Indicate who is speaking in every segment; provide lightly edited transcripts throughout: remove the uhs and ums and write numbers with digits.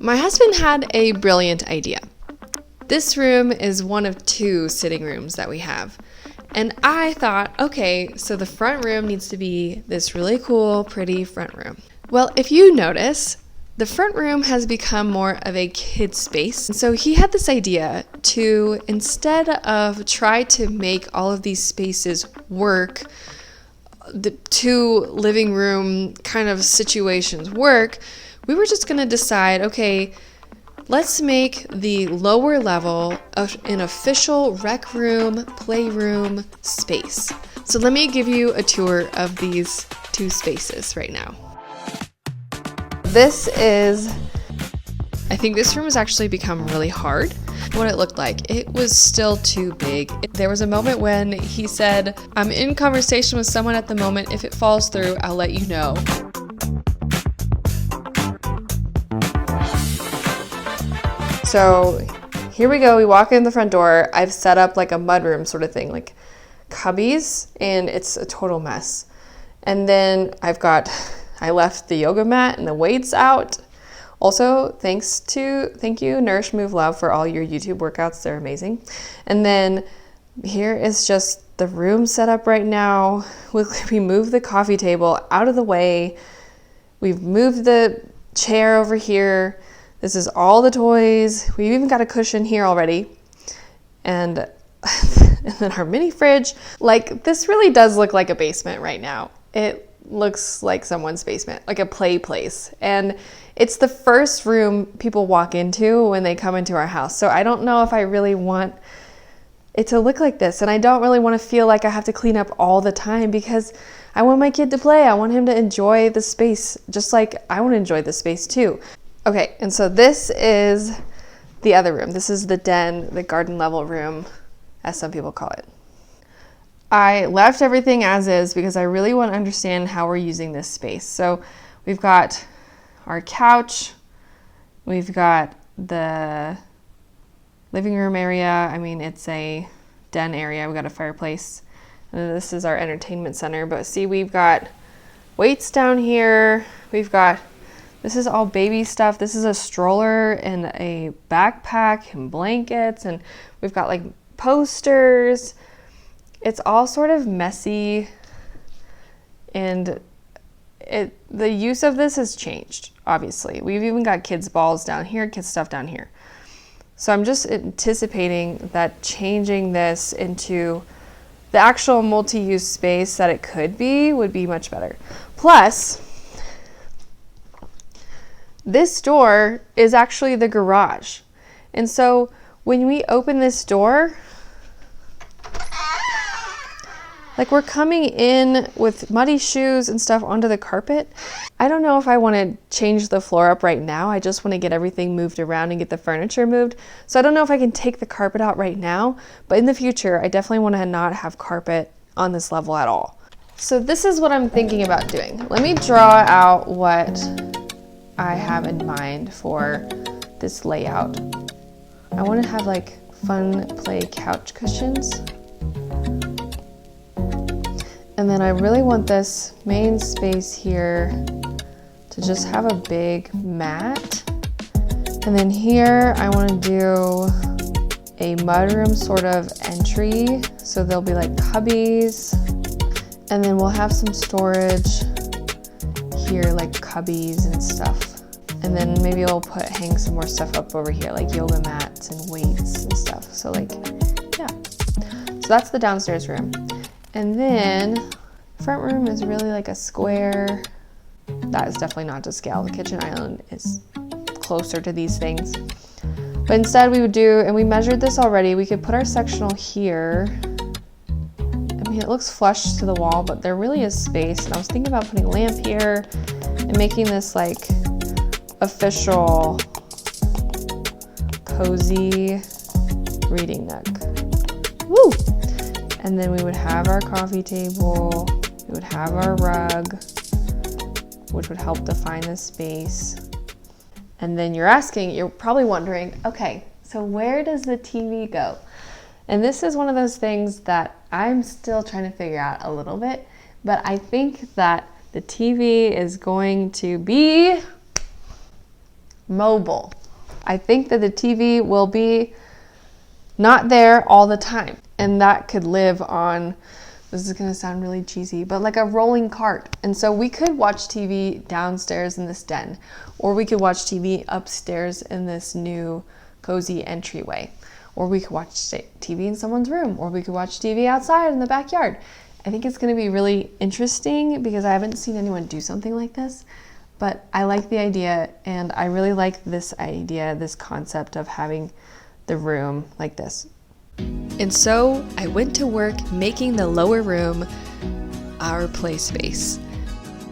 Speaker 1: my husband had a brilliant idea. This room is one of 2 sitting rooms that we have. And I thought, okay, so the front room needs to be this really cool, pretty front room. Well, if you notice, the front room has become more of a kid space. And so he had this idea to, instead of try to make all of these spaces work, the 2 living room kind of situations work, we were just going to decide, okay, let's make the lower level of an official rec room, playroom space. So let me give you a tour of these 2 spaces right now. I think this room has actually become really hard. What it looked like, it was still too big. There was a moment when he said, I'm in conversation with someone at the moment. If it falls through, I'll let you know. So here we go. We walk in the front door. I've set up like a mudroom sort of thing, like cubbies, and it's a total mess. And then I left the yoga mat and the weights out. Also, thank you, Nourish Move Love, for all your YouTube workouts. They're amazing. And then here is just the room set up right now. We moved the coffee table out of the way. We've moved the chair over here. This is all the toys. We've even got a cushion here already. And, and then our mini fridge. Like, this really does look like a basement right now. It looks like someone's basement, like a play place. And it's the first room people walk into when they come into our house. So I don't know if I really want it to look like this. And I don't really want to feel like I have to clean up all the time, because I want my kid to play. I want him to enjoy the space just like I want to enjoy the space too. Okay, and so this is the other room. This is the den, the garden level room, as some people call it. I left everything as is because I really want to understand how we're using this space. So we've got our couch, we've got the living room area. I mean, it's a den area. We've got a fireplace. And then this is our entertainment center. But see, we've got weights down here. This is all baby stuff. This is a stroller and a backpack and blankets. And we've got like posters. It's all sort of messy. And the use of this has changed, obviously. We've even got kids' balls down here, kids' stuff down here. So I'm just anticipating that changing this into the actual multi-use space that it could be would be much better. Plus, this door is actually the garage. And so when we open this door, like, we're coming in with muddy shoes and stuff onto the carpet. I don't know if I want to change the floor up right now. I just want to get everything moved around and get the furniture moved. So I don't know if I can take the carpet out right now, but in the future, I definitely want to not have carpet on this level at all. So this is what I'm thinking about doing. Let me draw out what I have in mind for this layout. I want to have like fun play couch cushions. And then I really want this main space here to just have a big mat. And then here I want to do a mudroom sort of entry. So there'll be like cubbies. And then we'll have some storage here, like cubbies and stuff. And then maybe I'll hang some more stuff up over here, like yoga mats and weights and stuff. So like, yeah. So that's the downstairs room. And then front room is really like a square. That is definitely not to scale. The kitchen island is closer to these things. But instead we would do, and we measured this already, we could put our sectional here. I mean, it looks flush to the wall, but there really is space. And I was thinking about putting a lamp here and making this like official cozy reading nook. Woo! And then we would have our coffee table, we would have our rug, which would help define the space. And then you're probably wondering, okay, so where does the TV go? And this is one of those things that I'm still trying to figure out a little bit, but I think that the TV is going to be mobile. I think that the TV will be not there all the time, and that could live on, this is gonna sound really cheesy, but like a rolling cart. And so we could watch TV downstairs in this den, or we could watch TV upstairs in this new cozy entryway, or we could watch TV in someone's room, or we could watch TV outside in the backyard. I think it's gonna be really interesting because I haven't seen anyone do something like this, but I like the idea, and I really like this idea, this concept of having the room like this. And so I went to work making the lower room our play space.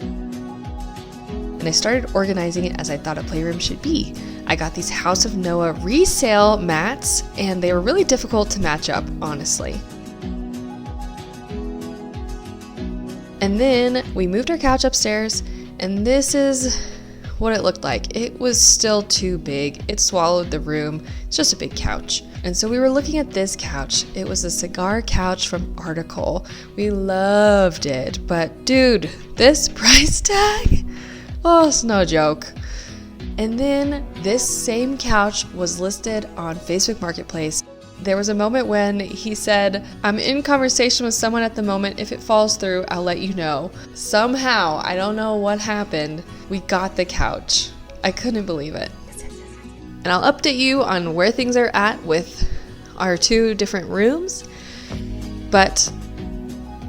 Speaker 1: And I started organizing it as I thought a playroom should be. I got these House of Noah resale mats, and they were really difficult to match up, honestly. And then we moved our couch upstairs, and this is what it looked like. It was still too big. It swallowed the room. It's just a big couch. And so we were looking at this couch. It was a cigar couch from Article. We loved it, but dude, this price tag? Oh, it's no joke. And then this same couch was listed on Facebook Marketplace. There was a moment when he said, "I'm in conversation with someone at the moment. If it falls through, I'll let you know." Somehow, I don't know what happened, we got the couch. I couldn't believe it. And I'll update you on where things are at with our 2 different rooms. But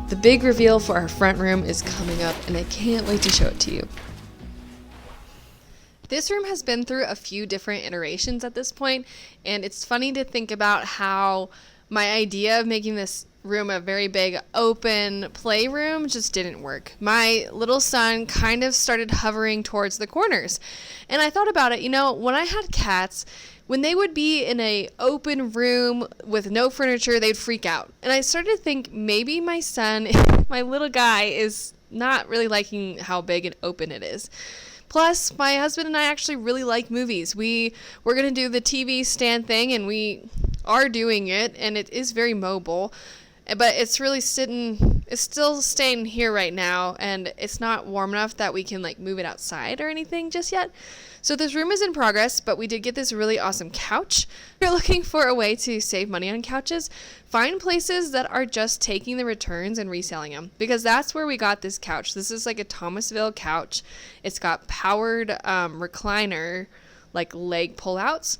Speaker 1: the big reveal for our front room is coming up, and I can't wait to show it to you. This room has been through a few different iterations at this point, and it's funny to think about how my idea of making this room a very big open playroom just didn't work. My little son kind of started hovering towards the corners, and I thought about it, when I had cats, when they would be in a open room with no furniture, they'd freak out. And I started to think maybe my son, my little guy, is not really liking how big and open it is. Plus, my husband and I actually really like movies. We're going to do the TV stand thing, and we are doing it, and it is very mobile. But it's still staying here right now, and it's not warm enough that we can move it outside or anything just yet. So this room is in progress, but we did get this really awesome couch. If you're looking for a way to save money on couches, find places that are just taking the returns and reselling them, because that's where we got this couch. This is like a Thomasville couch. It's got powered recliner, leg pullouts.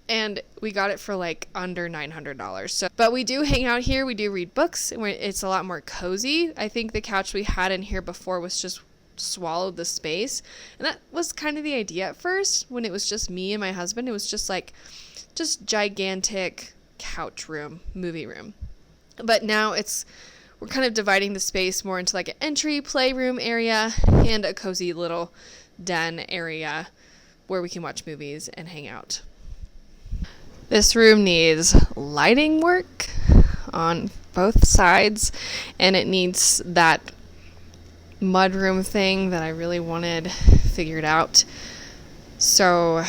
Speaker 1: And we got it for under $900. But we do hang out here. We do read books. And it's a lot more cozy. I think the couch we had in here before was just swallowed the space. And that was kind of the idea at first when it was just me and my husband. It was just gigantic couch room, movie room. But now we're kind of dividing the space more into an entry playroom area and a cozy little den area where we can watch movies and hang out. This room needs lighting work on both sides, and it needs that mudroom thing that I really wanted figured out. So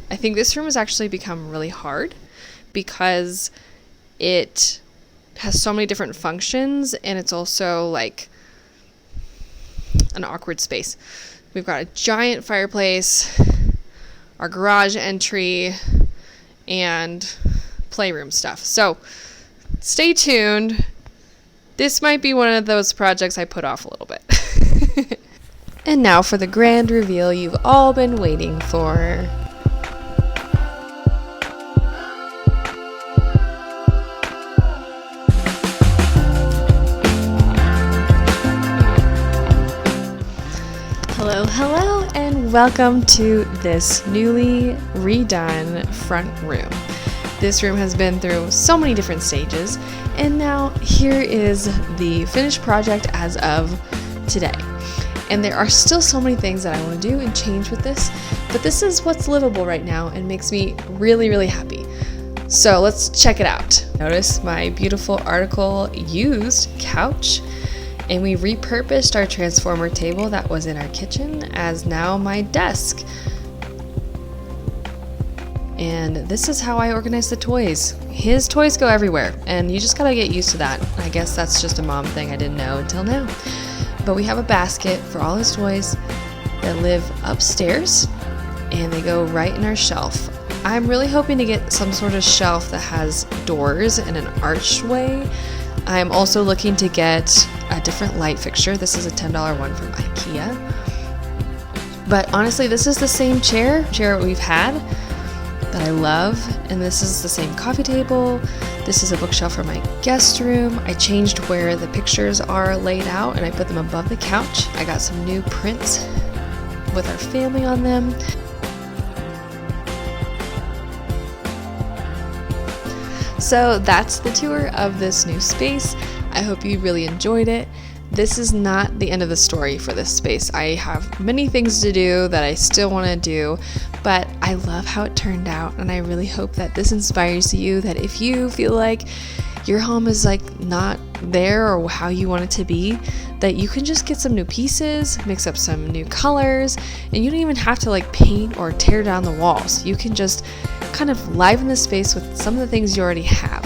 Speaker 1: I think this room has actually become really hard because it has so many different functions, and it's also an awkward space. We've got a giant fireplace, our garage entry, and playroom stuff. So stay tuned. This might be one of those projects I put off a little bit. And now for the grand reveal you've all been waiting for. Hello, and welcome to this newly redone front room. This room has been through so many different stages, and now here is the finished project as of today. And there are still so many things that I want to do and change with this, but this is what's livable right now and makes me really, really happy. So let's check it out. Notice my beautiful Article used couch. And we repurposed our transformer table that was in our kitchen as now my desk. And this is how I organize the toys. His toys go everywhere, and you just gotta get used to that. I guess that's just a mom thing I didn't know until now. But we have a basket for all his toys that live upstairs, and they go right in our shelf. I'm really hoping to get some sort of shelf that has doors and an archway. I'm also looking to get a different light fixture. This is a $10 one from IKEA. But honestly, this is the same chair we've had that I love, and this is the same coffee table. This is a bookshelf for my guest room. I changed where the pictures are laid out and I put them above the couch. I got some new prints with our family on them. So that's the tour of this new space. I hope you really enjoyed it. This is not the end of the story for this space. I have many things to do that I still want to do, but I love how it turned out, and I really hope that this inspires you, that if you feel like your home is like not there or how you want it to be, that you can just get some new pieces, mix up some new colors, and you don't even have to like paint or tear down the walls. You can just kind of liven the space with some of the things you already have.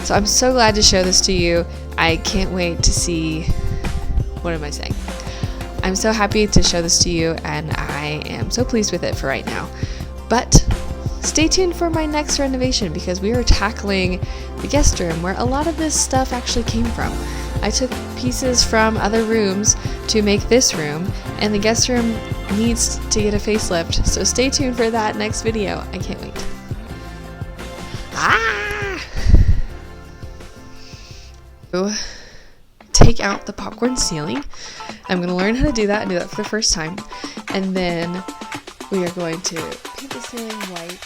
Speaker 1: So I'm so glad to show this to you. I can't wait to see, what am I saying? I'm so happy to show this to you, and I am so pleased with it for right now. But stay tuned for my next renovation, because we are tackling the guest room where a lot of this stuff actually came from. I took pieces from other rooms to make this room, and the guest room needs to get a facelift, so stay tuned for that next video. I can't wait. Take out the popcorn ceiling. I'm going to learn how to do that and do that for the first time, and then we are going to paint the ceiling white.